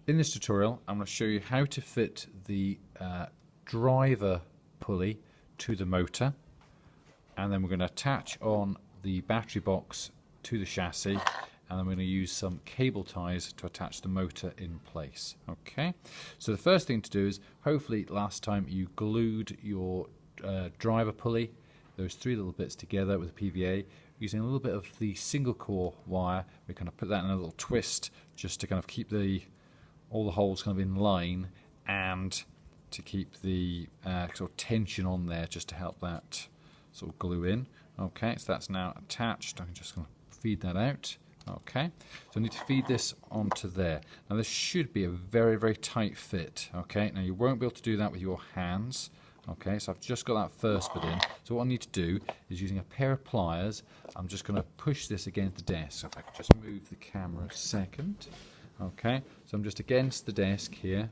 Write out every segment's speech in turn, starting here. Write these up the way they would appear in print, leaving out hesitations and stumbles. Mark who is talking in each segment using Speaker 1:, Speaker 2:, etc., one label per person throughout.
Speaker 1: In this tutorial, I'm going to show you how to fit the driver pulley to the motor, and then we're going to attach on the battery box to the chassis, and then we're going to use some cable ties to attach the motor in place. Okay, so the first thing to do is, hopefully last time you glued your driver pulley, those three little bits together with a PVA, using a little bit of the single core wire. We kind of put that in a little twist just to kind of keep all the holes kind of in line, and to keep the sort of tension on there, just to help that sort of glue in. Okay, so that's now attached. I'm just going to feed that out. Okay, so I need to feed this onto there. Now this should be a very, very tight fit. Okay, now you won't be able to do that with your hands. Okay, so I've just got that first bit in. So what I need to do is, using a pair of pliers, I'm just going to push this against the desk. So if I could just move the camera a second. Okay, so I'm just against the desk here.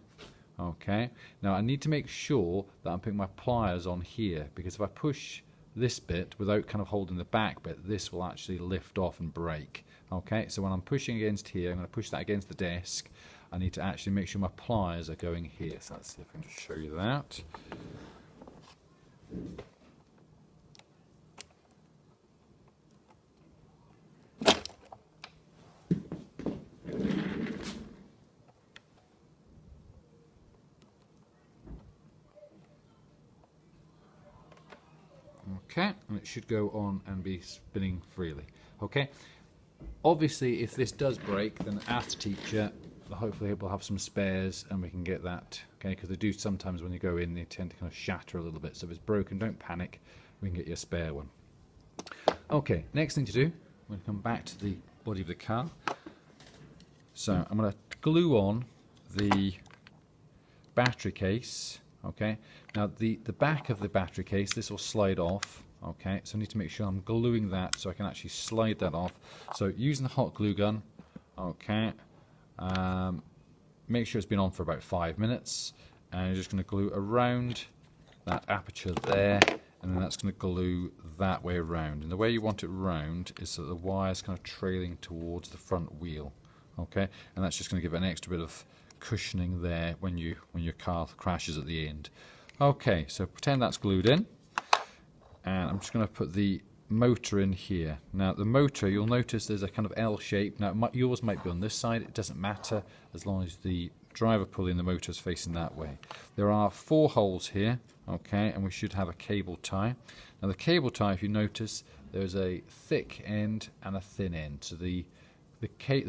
Speaker 1: Okay, now I need to make sure that I'm putting my pliers on here, because if I push this bit without kind of holding the back bit, this will actually lift off and break. Okay, so when I'm pushing against here, I'm going to push that against the desk. I need to actually make sure my pliers are going here. So let's see if I can just show you that. Okay, and it should go on and be spinning freely. Okay, obviously if this does break, then ask the teacher. Hopefully we'll have some spares and we can get that. Okay, because they do sometimes, when you go in, they tend to kind of shatter a little bit. So if it's broken, don't panic, we can get you a spare one. Okay, next thing to do, we're going to come back to the body of the car. So I'm going to glue on the battery case. Okay, now the back of the battery case, this will slide off. Okay, so I need to make sure I'm gluing that so I can actually slide that off. So using the hot glue gun, okay, make sure it's been on for about 5 minutes, and you're just going to glue around that aperture there, and then that's going to glue that way around. And the way you want it round is so that the wire's kind of trailing towards the front wheel. Okay, and that's just going to give it an extra bit of cushioning there when your car crashes at the end. Okay, so pretend that's glued in, and I'm just going to put the motor in here. Now the motor, you'll notice there's a kind of L shape. Now yours might be on this side, it doesn't matter as long as the driver pulley and the motor is facing that way. There are 4 holes here, okay, and we should have a cable tie. Now the cable tie, if you notice, there's a thick end and a thin end. So the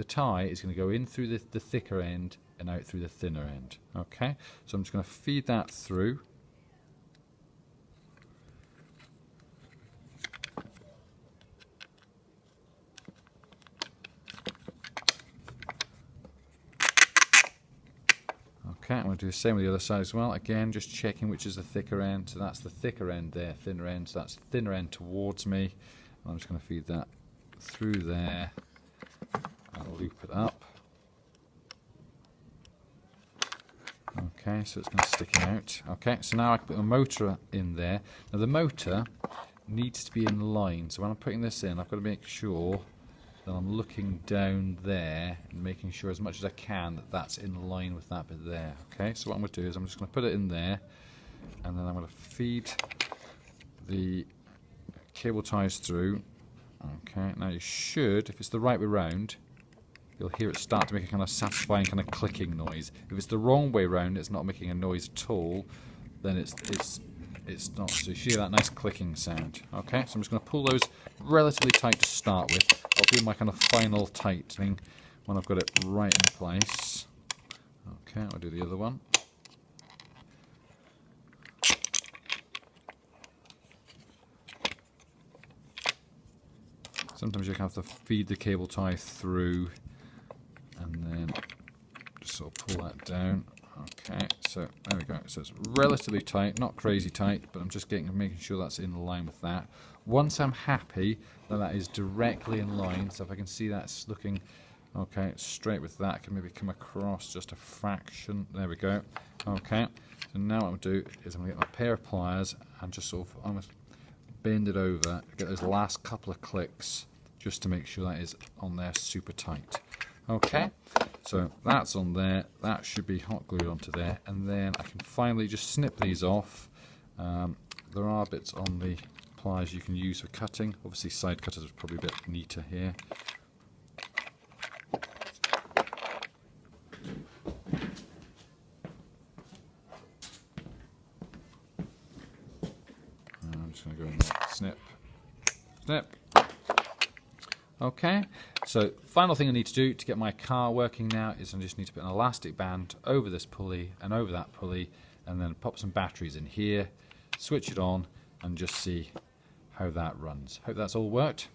Speaker 1: tie is going to go in through the thicker end and out through the thinner end. Okay, so I'm just going to feed that through. Okay, I'm going to do the same with the other side as well. Again, just checking which is the thicker end. So that's the thicker end there, thinner end. So that's the thinner end towards me. And I'm just going to feed that through there and loop it up. Okay, so it's going to stick out. Okay, so now I can put the motor in there. Now the motor needs to be in line. So when I'm putting this in, I've got to make sure that I'm looking down there and making sure as much as I can that that's in line with that bit there. Okay, so what I'm going to do is I'm just going to put it in there, and then I'm going to feed the cable ties through. Okay, now you should, if it's the right way round, you'll hear it start to make a kind of satisfying kind of clicking noise. If it's the wrong way round, it's not making a noise at all, then it's not. So you hear that nice clicking sound. Okay, so I'm just going to pull those relatively tight to start with. I'll do my kind of final tightening when I've got it right in place. Okay, I'll do the other one. Sometimes you have to feed the cable tie through and then just sort of pull that down. Okay, so there we go. So it's relatively tight, not crazy tight, but I'm just making sure that's in line with that. Once I'm happy that that is directly in line, so if I can see that's looking okay straight with that, I can maybe come across just a fraction. There we go. Okay, so now what I'm going to do is I'm going to get my pair of pliers and just sort of almost bend it over, get those last couple of clicks just to make sure that is on there super tight. Okay, So that's on there, that should be hot glued onto there, and then I can finally just snip these off. There are bits on the pliers you can use for cutting. Obviously side cutters are probably a bit neater here. I'm just going to go in there, snip, snip. Okay, so final thing I need to do to get my car working now is I just need to put an elastic band over this pulley and over that pulley, and then pop some batteries in here, switch it on, and just see how that runs. Hope that's all worked.